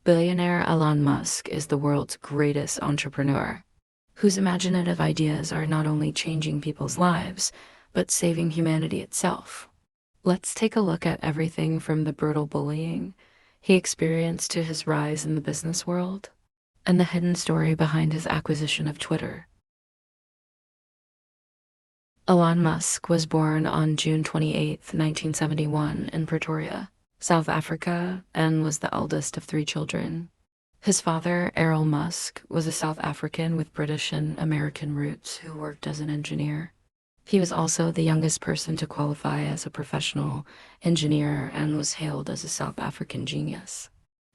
Billionaire Elon Musk is the world's greatest entrepreneur, whose imaginative ideas are not only changing people's lives, but saving humanity itself. Let's take a look at everything from the brutal bullying he experienced to his rise in the business world, and the hidden story behind his acquisition of Twitter. Elon Musk was born on June 28, 1971, in Pretoria, South Africa, and was the eldest of three children. His father, Elon Musk, was a South African with British and American roots who worked as an engineer. He was also the youngest person to qualify as a professional engineer and was hailed as a South African genius.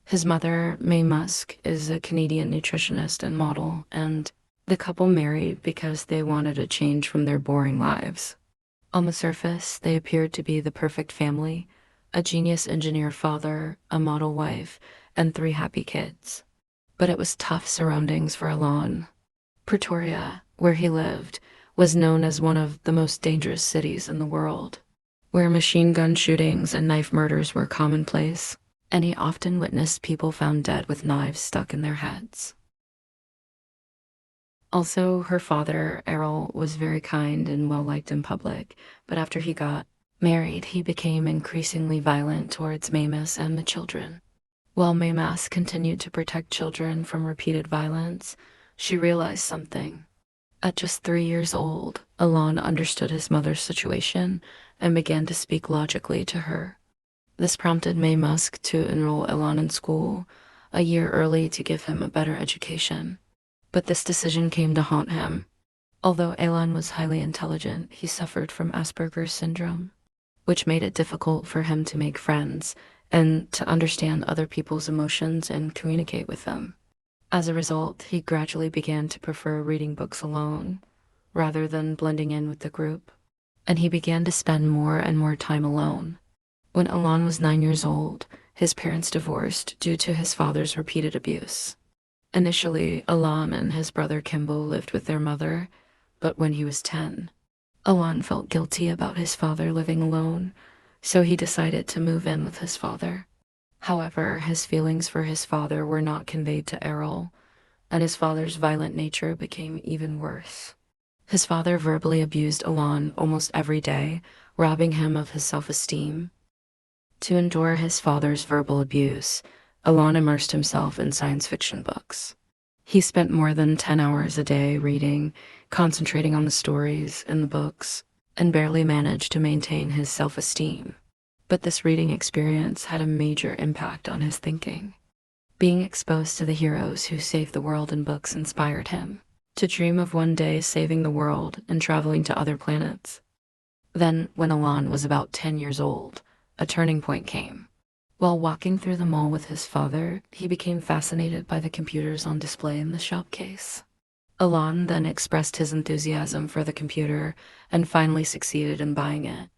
His mother, May Musk, is a Canadian nutritionist and model, and the couple married because they wanted a change from their boring lives. On the surface, they appeared to be the perfect family: a genius engineer father, a model wife, and three happy kids. But it was tough surroundings for Elon. Pretoria, where he lived, was known as one of the most dangerous cities in the world, where machine gun shootings and knife murders were commonplace, and he often witnessed people found dead with knives stuck in their heads. Also, her father, Errol, was very kind and well-liked in public, but after he got married, he became increasingly violent towards Maymas and the children. While Maymas continued to protect children from repeated violence, she realized something. At just 3 years old, Elon understood his mother's situation and began to speak logically to her. This prompted May Musk to enroll Elon in school a year early to give him a better education. But this decision came to haunt him. Although Elon was highly intelligent, he suffered from Asperger's syndrome, which made it difficult for him to make friends and to understand other people's emotions and communicate with them. As a result, he gradually began to prefer reading books alone, rather than blending in with the group, and he began to spend more and more time alone. When Elon was 9 years old, his parents divorced due to his father's repeated abuse. Initially, Elon and his brother Kimball lived with their mother, but when he was 10, Elon felt guilty about his father living alone, so he decided to move in with his father. However, his feelings for his father were not conveyed to Errol, and his father's violent nature became even worse. His father verbally abused Elon almost every day, robbing him of his self-esteem. To endure his father's verbal abuse, Elon immersed himself in science fiction books. He spent more than 10 hours a day reading, concentrating on the stories in the books, and barely managed to maintain his self-esteem. But this reading experience had a major impact on his thinking. Being exposed to the heroes who saved the world in books inspired him to dream of one day saving the world and traveling to other planets. Then, when Elon was about 10 years old, a turning point came. While walking through the mall with his father, he became fascinated by the computers on display in the shop case. Elon then expressed his enthusiasm for the computer and finally succeeded in buying it.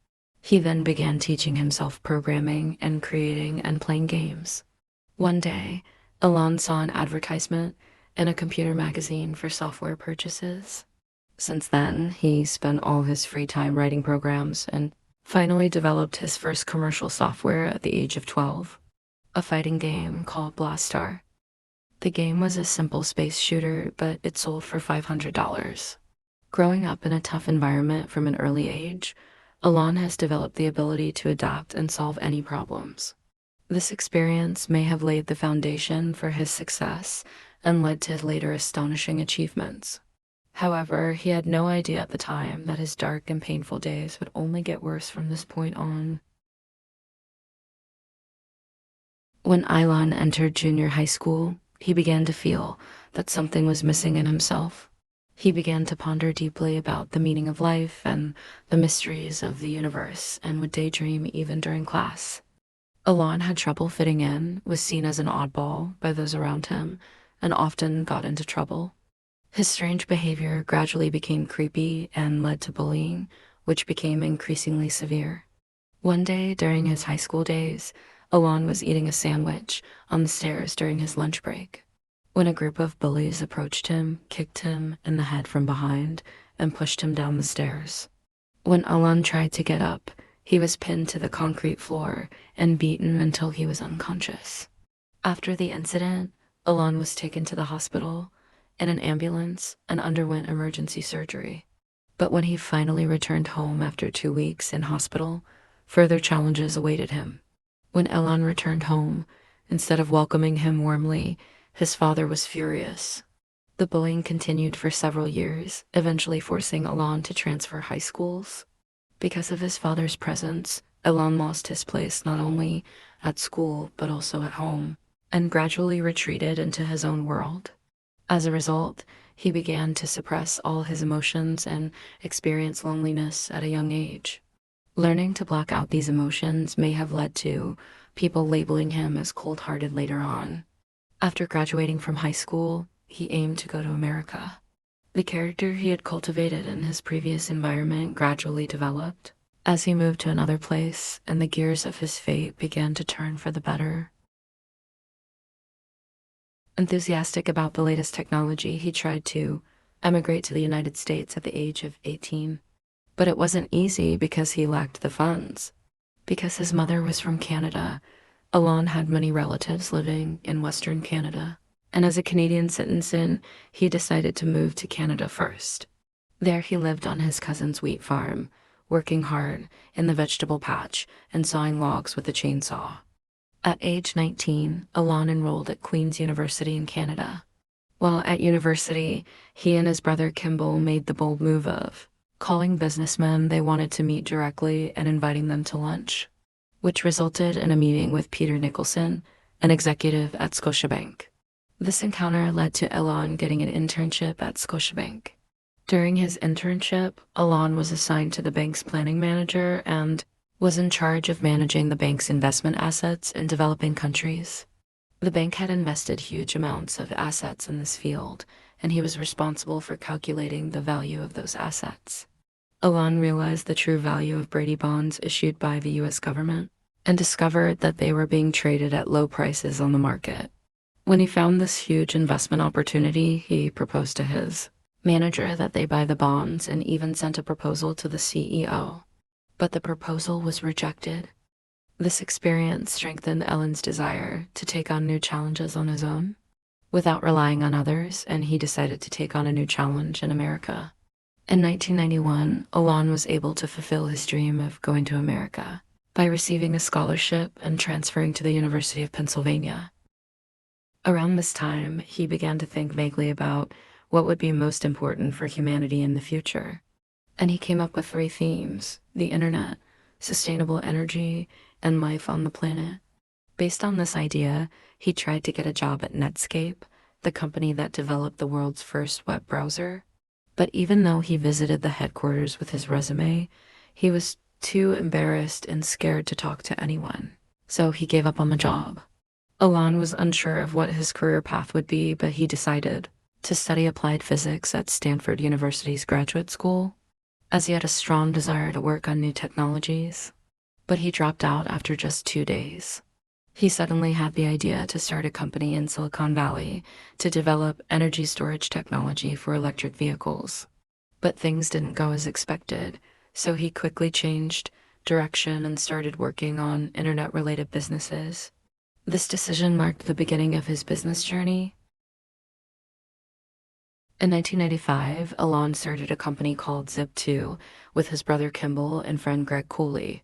He then began teaching himself programming and creating and playing games. One day, Elon saw an advertisement in a computer magazine for software purchases. Since then, he spent all his free time writing programs and finally developed his first commercial software at the age of 12, a fighting game called Blastar. The game was a simple space shooter, but it sold for $500. Growing up in a tough environment from an early age, Elon has developed the ability to adapt and solve any problems. This experience may have laid the foundation for his success and led to his later astonishing achievements. However, he had no idea at the time that his dark and painful days would only get worse from this point on. When Elon entered junior high school, he began to feel that something was missing in himself. He began to ponder deeply about the meaning of life and the mysteries of the universe, and would daydream even during class. Elon had trouble fitting in, was seen as an oddball by those around him, and often got into trouble. His strange behavior gradually became creepy and led to bullying, which became increasingly severe. One day during his high school days, Elon was eating a sandwich on the stairs during his lunch break, when a group of bullies approached him, kicked him in the head from behind, and pushed him down the stairs. When Elon tried to get up, he was pinned to the concrete floor and beaten until he was unconscious. After the incident, Elon was taken to the hospital in an ambulance and underwent emergency surgery. But when he finally returned home after 2 weeks in hospital, further challenges awaited him. When Elon returned home, instead of welcoming him warmly, his father was furious. The bullying continued for several years, eventually forcing Elon to transfer high schools. Because of his father's presence, Elon lost his place not only at school but also at home, and gradually retreated into his own world. As a result, he began to suppress all his emotions and experience loneliness at a young age. Learning to block out these emotions may have led to people labeling him as cold-hearted later on. After graduating from high school, he aimed to go to America. The character he had cultivated in his previous environment gradually developed as he moved to another place, and the gears of his fate began to turn for the better. Enthusiastic about the latest technology, he tried to emigrate to the United States at the age of 18. But it wasn't easy because he lacked the funds. Because his mother was from Canada, Elon had many relatives living in Western Canada. And as a Canadian citizen, he decided to move to Canada first. There he lived on his cousin's wheat farm, working hard in the vegetable patch and sawing logs with a chainsaw. At age 19, Elon enrolled at Queen's University in Canada. While at university, he and his brother Kimball made the bold move of calling businessmen they wanted to meet directly and inviting them to lunch, which resulted in a meeting with Peter Nicholson, an executive at Scotiabank. This encounter led to Elon getting an internship at Scotiabank. During his internship, Elon was assigned to the bank's planning manager and was in charge of managing the bank's investment assets in developing countries. The bank had invested huge amounts of assets in this field, and he was responsible for calculating the value of those assets. Elon realized the true value of Brady bonds issued by the US government and discovered that they were being traded at low prices on the market. When he found this huge investment opportunity, he proposed to his manager that they buy the bonds and even sent a proposal to the CEO. But the proposal was rejected. This experience strengthened Elon's desire to take on new challenges on his own, without relying on others, and he decided to take on a new challenge in America. In 1991, Elon was able to fulfill his dream of going to America by receiving a scholarship and transferring to the University of Pennsylvania. Around this time, he began to think vaguely about what would be most important for humanity in the future. And he came up with 3 themes: the internet, sustainable energy, and life on the planet. Based on this idea, he tried to get a job at Netscape, the company that developed the world's first web browser. But even though he visited the headquarters with his resume, he was too embarrassed and scared to talk to anyone. So he gave up on the job. Elon was unsure of what his career path would be, but he decided to study applied physics at Stanford University's graduate school, as he had a strong desire to work on new technologies. But he dropped out after just 2 days. He suddenly had the idea to start a company in Silicon Valley to develop energy storage technology for electric vehicles. But things didn't go as expected, so he quickly changed direction and started working on internet-related businesses. This decision marked the beginning of his business journey. In 1995, Elon started a company called Zip2 with his brother Kimball and friend Greg Cooley.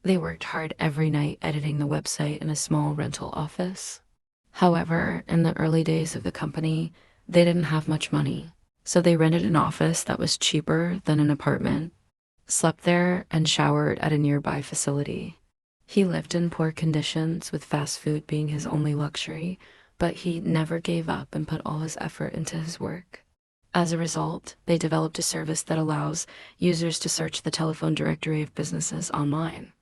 They worked hard every night editing the website in a small rental office. However, in the early days of the company, they didn't have much money, so they rented an office that was cheaper than an apartment, slept there, and showered at a nearby facility. He lived in poor conditions, with fast food being his only luxury, but he never gave up and put all his effort into his work. As a result, they developed a service that allows users to search the telephone directory of businesses online.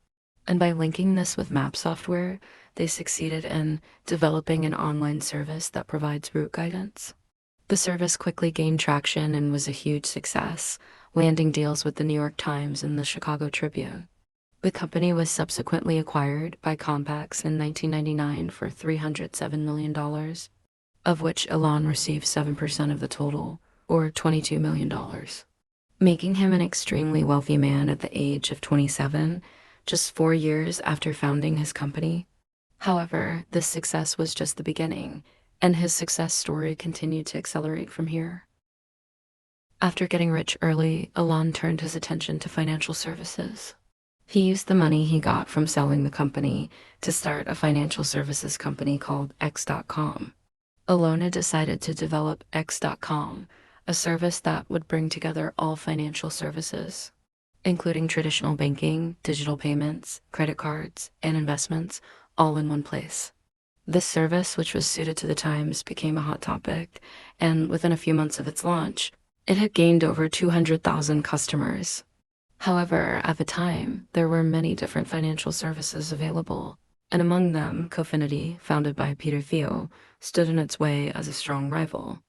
And by linking this with map software, they succeeded in developing an online service that provides route guidance. The service quickly gained traction and was a huge success, landing deals with the New York Times and the Chicago Tribune. The company was subsequently acquired by Compaq in 1999 for $307 million, of which Elon received 7% of the total, or $22 million, making him an extremely wealthy man at the age of 27, just 4 years after founding his company. However, this success was just the beginning, and his success story continued to accelerate from here. After getting rich early, Elon turned his attention to financial services. He used the money he got from selling the company to start a financial services company called X.com. Elon had decided to develop X.com, a service that would bring together all financial services, including traditional banking, digital payments, credit cards, and investments, all in one place. This service, which was suited to the times, became a hot topic, and within a few months of its launch, it had gained over 200,000 customers. However, at the time, there were many different financial services available, and among them, Cofinity, founded by Peter Thiel, stood in its way as a strong rival.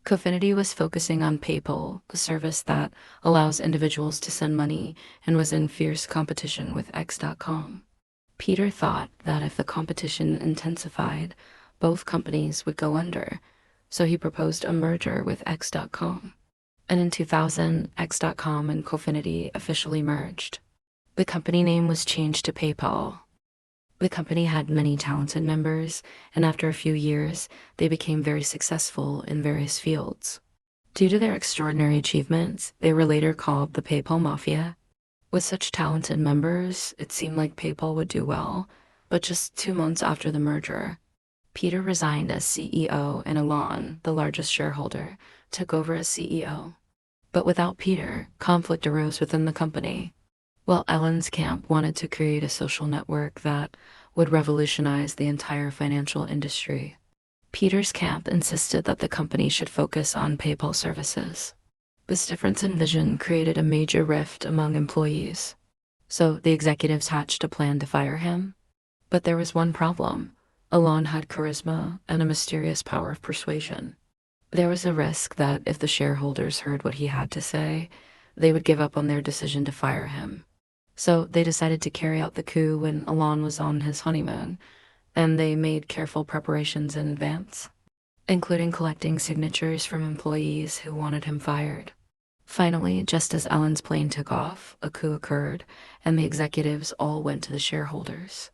Cofinity was focusing on PayPal, a service that allows individuals to send money and was in fierce competition with X.com. Peter thought that if the competition intensified, both companies would go under, so he proposed a merger with X.com. And in 2000, X.com and Cofinity officially merged. The company name was changed to PayPal. The company had many talented members, and after a few years, they became very successful in various fields. Due to their extraordinary achievements, they were later called the PayPal Mafia. With such talented members, it seemed like PayPal would do well, but just 2 months after the merger, Peter resigned as CEO and Elon, the largest shareholder, took over as CEO. But without Peter, conflict arose within the company. While Elon's camp wanted to create a social network that would revolutionize the entire financial industry, Peter's camp insisted that the company should focus on PayPal services. This difference in vision created a major rift among employees. So the executives hatched a plan to fire him. But there was one problem. Elon had charisma and a mysterious power of persuasion. There was a risk that if the shareholders heard what he had to say, they would give up on their decision to fire him. So they decided to carry out the coup when Elon was on his honeymoon, and they made careful preparations in advance, including collecting signatures from employees who wanted him fired. Finally, just as Elon's plane took off, a coup occurred, and the executives all went to the shareholders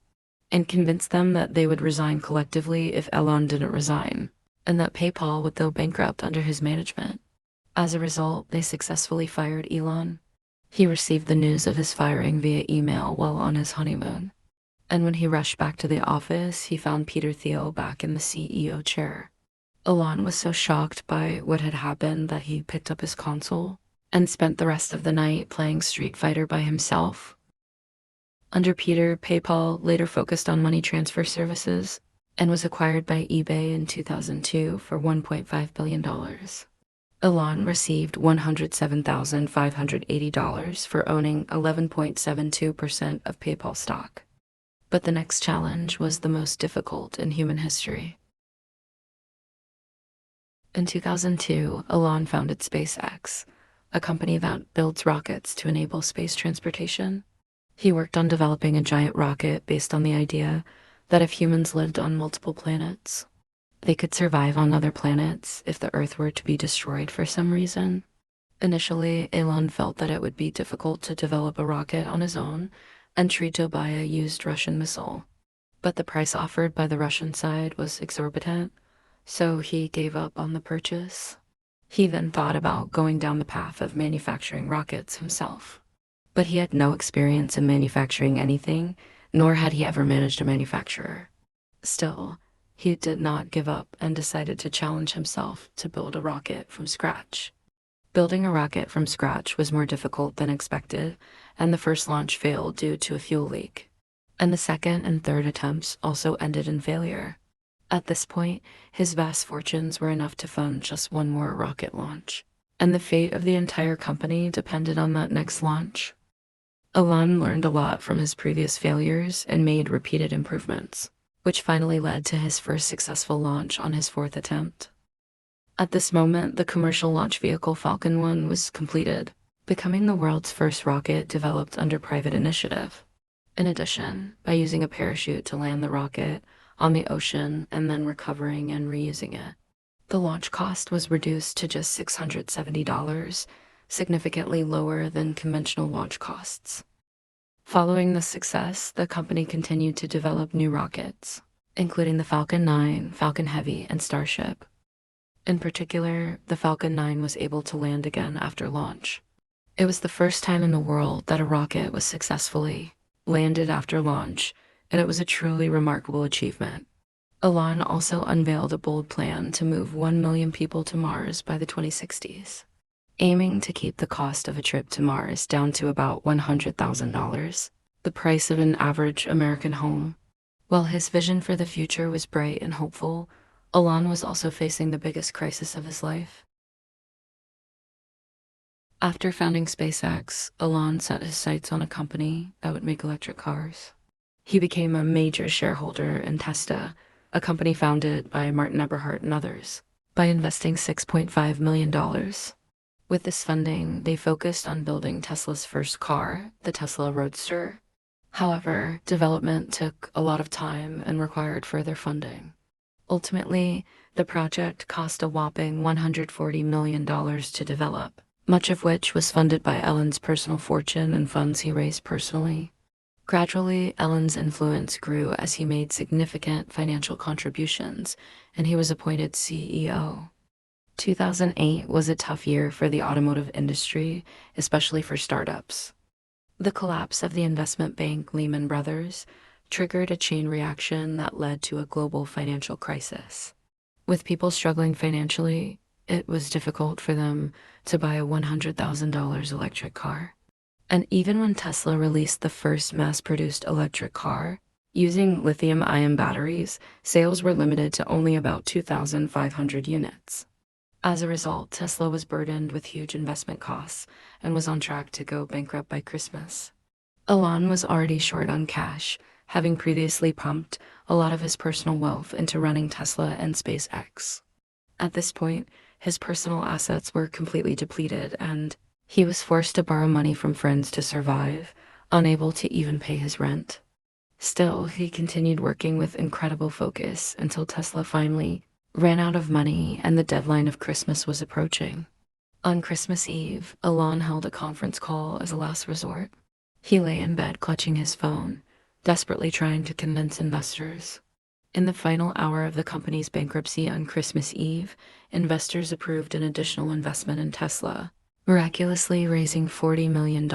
and convinced them that they would resign collectively if Elon didn't resign, and that PayPal would go bankrupt under his management. As a result, they successfully fired Elon. He received the news of his firing via email while on his honeymoon. And when he rushed back to the office, he found Peter Thiel back in the CEO chair. Elon was so shocked by what had happened that he picked up his console and spent the rest of the night playing Street Fighter by himself. Under Peter, PayPal later focused on money transfer services and was acquired by eBay in 2002 for $1.5 billion. Elon received $107,580 for owning 11.72% of PayPal stock. But the next challenge was the most difficult in human history. In 2002, Elon founded SpaceX, a company that builds rockets to enable space transportation. He worked on developing a giant rocket based on the idea that if humans lived on multiple planets, they could survive on other planets if the Earth were to be destroyed for some reason. Initially, Elon felt that it would be difficult to develop a rocket on his own and tried to buy a used Russian missile. But the price offered by the Russian side was exorbitant, so he gave up on the purchase. He then thought about going down the path of manufacturing rockets himself. But he had no experience in manufacturing anything, nor had he ever managed a manufacturer. Still, he did not give up and decided to challenge himself to build a rocket from scratch. Building a rocket from scratch was more difficult than expected, and the first launch failed due to a fuel leak. And the second and third attempts also ended in failure. At this point, his vast fortunes were enough to fund just one more rocket launch, and the fate of the entire company depended on that next launch. Elon learned a lot from his previous failures and made repeated improvements, which finally led to his first successful launch on his fourth attempt. At this moment, the commercial launch vehicle Falcon 1 was completed, becoming the world's first rocket developed under private initiative. In addition, by using a parachute to land the rocket on the ocean and then recovering and reusing it, the launch cost was reduced to just $670, significantly lower than conventional launch costs. Following this success, the company continued to develop new rockets, including the Falcon 9, Falcon Heavy, and Starship. In particular, the Falcon 9 was able to land again after launch. It was the first time in the world that a rocket was successfully landed after launch, and it was a truly remarkable achievement. Elon also unveiled a bold plan to move 1 million people to Mars by the 2060s, aiming to keep the cost of a trip to Mars down to about $100,000, the price of an average American home. While his vision for the future was bright and hopeful, Elon was also facing the biggest crisis of his life. After founding SpaceX, Elon set his sights on a company that would make electric cars. He became a major shareholder in Tesla, a company founded by Martin Eberhard and others, by investing $6.5 million. With this funding, they focused on building Tesla's first car, the Tesla Roadster. However, development took a lot of time and required further funding. Ultimately, the project cost a whopping $140 million to develop, much of which was funded by Elon's personal fortune and funds he raised personally. Gradually, Elon's influence grew as he made significant financial contributions, and he was appointed CEO. 2008 was a tough year for the automotive industry, especially for startups. The collapse of the investment bank Lehman Brothers triggered a chain reaction that led to a global financial crisis. With people struggling financially, it was difficult for them to buy a $100,000 electric car. And even when Tesla released the first mass-produced electric car, using lithium-ion batteries, sales were limited to only about 2,500 units. As a result, Tesla was burdened with huge investment costs and was on track to go bankrupt by Christmas. Elon was already short on cash, having previously pumped a lot of his personal wealth into running Tesla and SpaceX. At this point, his personal assets were completely depleted, and he was forced to borrow money from friends to survive, unable to even pay his rent. Still, he continued working with incredible focus until Tesla finally ran out of money and the deadline of Christmas was approaching. On Christmas Eve, Elon held a conference call as a last resort. He lay in bed clutching his phone, desperately trying to convince investors. In the final hour of the company's bankruptcy on Christmas Eve, investors approved an additional investment in Tesla, miraculously raising $40 million.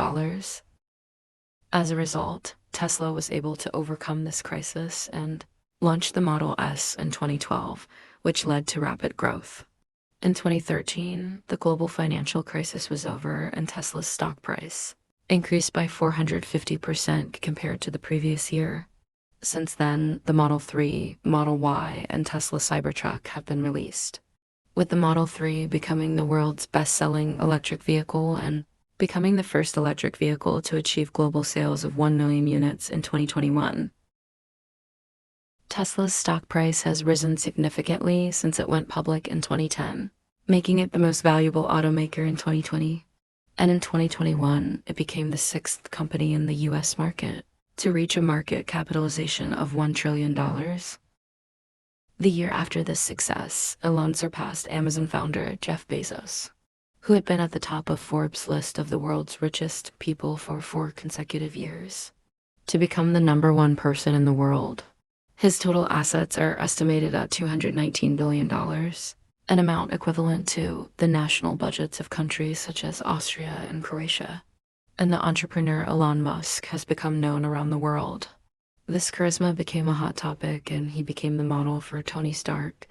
As a result, Tesla was able to overcome this crisis and launched the Model S in 2012, which led to rapid growth. In 2013, the global financial crisis was over and Tesla's stock price increased by 450% compared to the previous year. Since then, the Model 3, Model Y, and Tesla Cybertruck have been released, with the Model 3 becoming the world's best-selling electric vehicle and becoming the first electric vehicle to achieve global sales of 1 million units in 2021. Tesla's stock price has risen significantly since it went public in 2010, making it the most valuable automaker in 2020. And in 2021, it became the sixth company in the US market to reach a market capitalization of $1 trillion. The year after this success, Elon surpassed Amazon founder Jeff Bezos, who had been at the top of Forbes' list of the world's richest people for 4 consecutive years, to become the #1 person in the world. His total assets are estimated at $219 billion, an amount equivalent to the national budgets of countries such as Austria and Croatia. And the entrepreneur Elon Musk has become known around the world. This charisma became a hot topic, and he became the model for Tony Stark,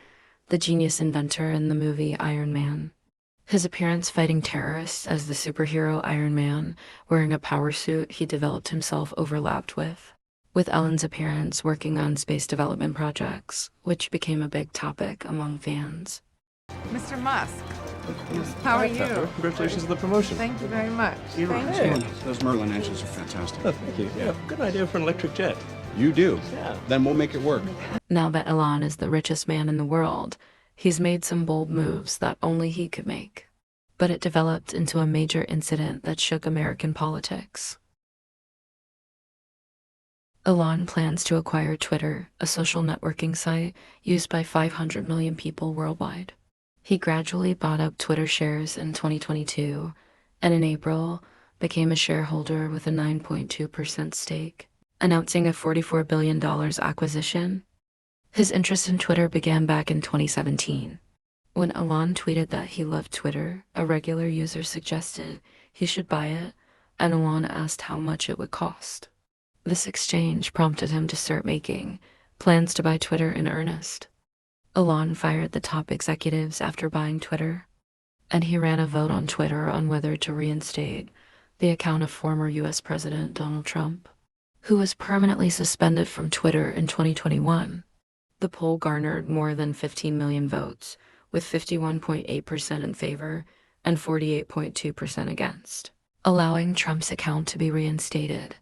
the genius inventor in the movie Iron Man. His appearance fighting terrorists as the superhero Iron Man, wearing a power suit he developed himself, overlapped with Elon's appearance working on space development projects, which became a big topic among fans. Mr. Musk, how are you? Congratulations on the promotion. Thank you very much. Hey. Those Merlin engines are fantastic. Oh, thank you. Yeah, good idea for an electric jet. You do? Yeah. Then we'll make it work. Now that Elon is the richest man in the world, he's made some bold moves that only he could make. But it developed into a major incident that shook American politics. Elon plans to acquire Twitter, a social networking site used by 500 million people worldwide. He gradually bought up Twitter shares in 2022, and in April, became a shareholder with a 9.2% stake, announcing a $44 billion acquisition. His interest in Twitter began back in 2017. When Elon tweeted that he loved Twitter, a regular user suggested he should buy it, and Elon asked how much it would cost. This exchange prompted him to start making plans to buy Twitter in earnest. Elon fired the top executives after buying Twitter, and he ran a vote on Twitter on whether to reinstate the account of former US President Donald Trump, who was permanently suspended from Twitter in 2021. The poll garnered more than 15 million votes, with 51.8% in favor and 48.2% against, allowing Trump's account to be reinstated.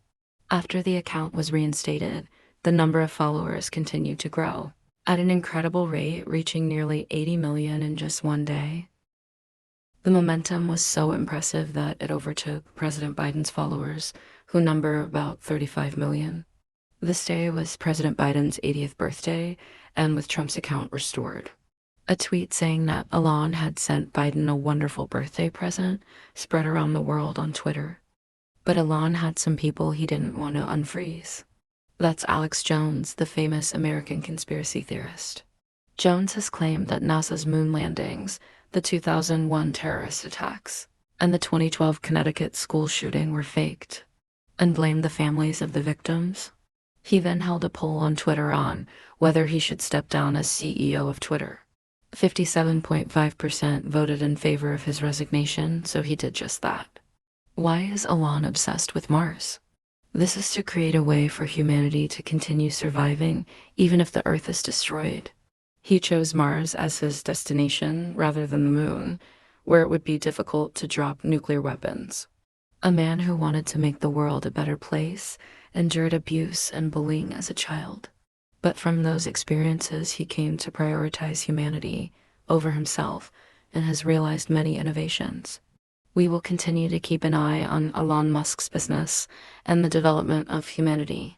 After the account was reinstated, the number of followers continued to grow, at an incredible rate, reaching nearly 80 million in just one day. The momentum was so impressive that it overtook President Biden's followers, who number about 35 million. This day was President Biden's 80th birthday, and with Trump's account restored. A tweet saying that Elon had sent Biden a wonderful birthday present spread around the world on Twitter. But Elon had some people he didn't want to unfreeze. That's Alex Jones, the famous American conspiracy theorist. Jones has claimed that NASA's moon landings, the 2001 terrorist attacks, and the 2012 Connecticut school shooting were faked, and blamed the families of the victims. He then held a poll on Twitter on whether he should step down as CEO of Twitter. 57.5% voted in favor of his resignation, so he did just that. Why is Elon obsessed with Mars? This is to create a way for humanity to continue surviving even if the Earth is destroyed. He chose Mars as his destination rather than the moon, where it would be difficult to drop nuclear weapons. A man who wanted to make the world a better place endured abuse and bullying as a child. But from those experiences, he came to prioritize humanity over himself and has realized many innovations. We will continue to keep an eye on Elon Musk's business and the development of humanity.